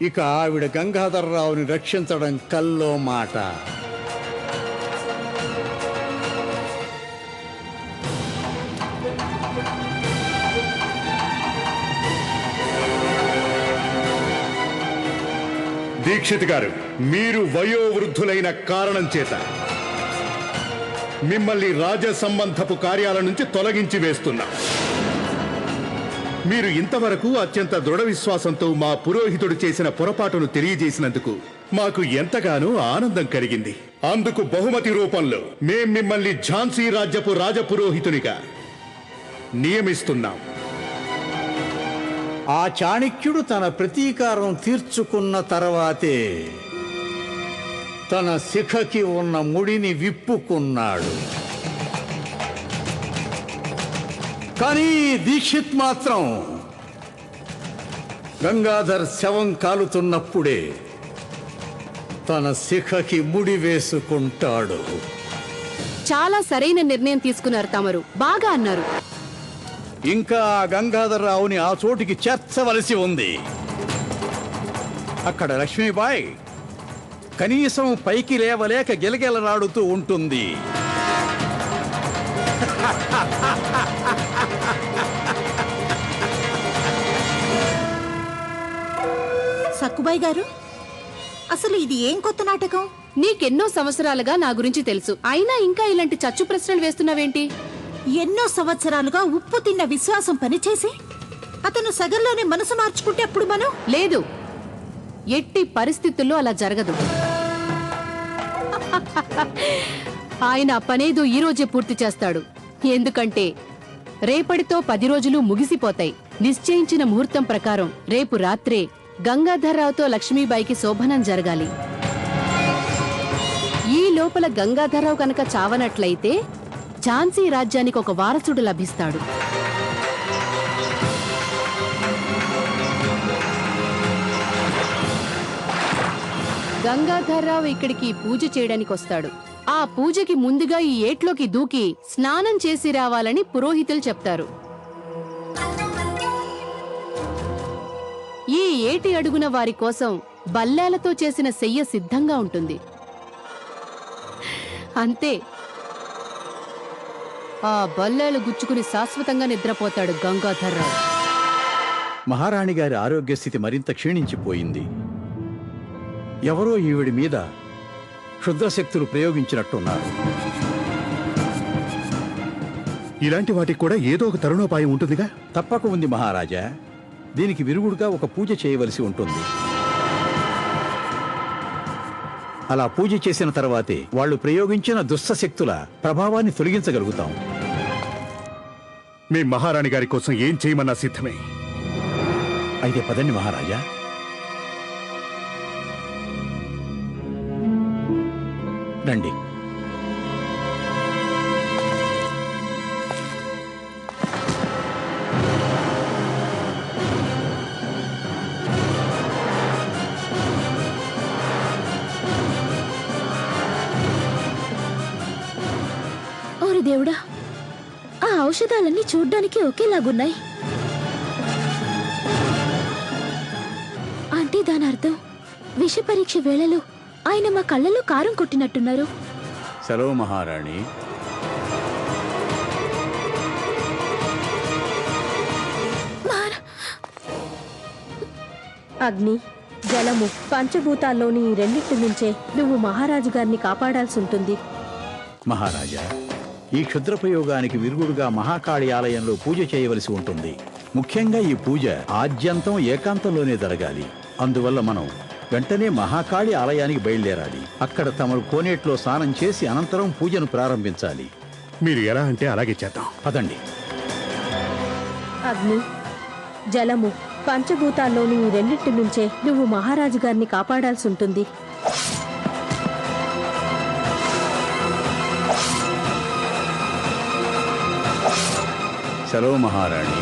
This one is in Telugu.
ఇక ఆవిడ గంగాధరరావుని రక్షించడం కల్లో మాట. దీక్షిత్ గారు, మీరు వయోవృద్ధులైన కారణం చేత మిమ్మల్ని రాజ సంబంధపు కార్యాల నుంచి తొలగించి వేస్తున్నా. మీరు ఇంతవరకు అత్యంత దృఢ విశ్వాసంతో మా పురోహితుడు చేసిన పొరపాటును తెలియజేసినందుకు మాకు ఎంతగానో ఆనందం కలిగింది. అందుకు బహుమతి రూపంలో మేం మిమ్మల్ని ఝాన్సీ రాజ్యపు రాజపురోహితునిగా నియమిస్తున్నాం. ఆ చాణక్యుడు తన ప్రతీకారం తీర్చుకున్న తర్వాతే తన శిఖకి ఉన్న ముడిని విప్పుకున్నాడు. కానీ దీక్షిత్ మాత్రం గంగాధర్ శవం కాలుతున్నప్పుడే తన శిఖకి ముడి వేసుకుంటాడు. చాలా సరైన నిర్ణయం తీసుకున్నారు తమరు. బాగా అన్నారు. ఇంకా గంగాధరరావుని ఆ చోటికి చేర్చవలసి ఉంది. అక్కడ లక్ష్మీబాయి కనీసం పైకి లేవలేక గిలగిలలాడుతూ ఉంటుంది. సక్కుబాయి గారు, అసలు ఇది ఏం కొత్త నాటకం? నీకెన్నో సంవత్సరాలుగా నా గురించి తెలుసు, అయినా ఇంకా ఇలాంటి చచ్చు ప్రశ్నలు వేస్తున్నావేంటి? ఎన్నో సంవత్సరాలుగా ఉప్పు తిన్న విశ్వాసం పనిచేసి అతను సగంలోనే మనసు మార్చుకుంటే అప్పుడు మనం లేదు, ఎట్టి పరిస్థితుల్లో అలా జరగదు. ఆయన పనేదో ఈ రోజే పూర్తి చేస్తాడు. ఎందుకంటే రేపటితో 10 రోజులు ముగిసిపోతాయి. నిశ్చయించిన ముహూర్తం ప్రకారం రేపు రాత్రే గంగాధర్రావుతో లక్ష్మీబాయికి శోభనం జరగాలి. ఈ లోపల గంగాధర్రావు కనుక చావనట్లయితే ఝాన్సీ రాజ్యానికి ఒక వారసుడు లభిస్తాడు. గంగాధర్రావు ఇక్కడికి పూజ చేయడానికి వస్తాడు. ఆ పూజకి ముందుగా ఈ ఏట్లోకి దూకి స్నానం చేసి రావాలని పురోహితులు చెప్తారు. ఈ ఏటి అడుగున వారి కోసం బల్లేలతో చేసిన శయ్య సిద్ధంగా ఉంటుంది. అంతే, ఆ బల్లేలు గుచ్చుకుని శాశ్వతంగా నిద్రపోతాడు గంగాధర్రావు. మహారాణి గారి ఆరోగ్య స్థితి మరింత క్షీణించిపోయింది. ఎవరో ఈవిడి మీద క్షుద్రశక్తులు ప్రయోగించినట్టున్నారు. ఇలాంటి వాటికి కూడా ఏదో ఒక తరుణోపాయం ఉంటుందిగా. తప్పక ఉంది మహారాజా. దీనికి విరుగుడుగా ఒక పూజ చేయవలసి ఉంటుంది. అలా పూజ చేసిన తర్వాతే వాళ్ళు ప్రయోగించిన దుష్టశక్తుల ప్రభావాన్ని తొలగించగలుగుతాం. మీ మహారాణి గారి కోసం ఏం చేయమన్నా సిద్ధమే. అయితే పదండి మహారాజా. రండి. ఓరి దేవుడా, ఆ ఔషధాలన్నీ చూడ్డానికి ఒకేలాగున్నాయి. అంటే దాని అర్థం విష పరీక్ష వేళలో ఆయన మా కళ్ళలో కారం కొట్టినట్టున్నారు. సెలవు మహారాణి. అగ్ని, జలము, పంచభూతాల్లోని ఈ రెండింటి నుంచే నువ్వు మహారాజు గారిని కాపాడాల్సి ఉంటుంది. మహారాజా, ఈ క్షుద్ర ప్రయోగానికి విరుగుడుగా మహాకాళి ఆలయంలో పూజ చేయవలసి ఉంటుంది. ముఖ్యంగా ఈ పూజ ఆద్యంతం ఏకాంతంలోనే జరగాలి. అందువల్ల మనం వెంటనే మహాకాళి ఆలయానికి బయలుదేరాలి. అక్కడ తమరు కోనేట్లో స్నానం చేసి అనంతరం పూజను ప్రారంభించాలి. మీరు ఎలా అంటే అలాగే చేద్దాం. పదండి. అగ్ని, జలము, పంచభూతాల్లోని ఈ రెండింటి నుంచే నువ్వు మహారాజు గారిని కాపాడాల్సి ఉంటుంది. సెలవు మహారాణి.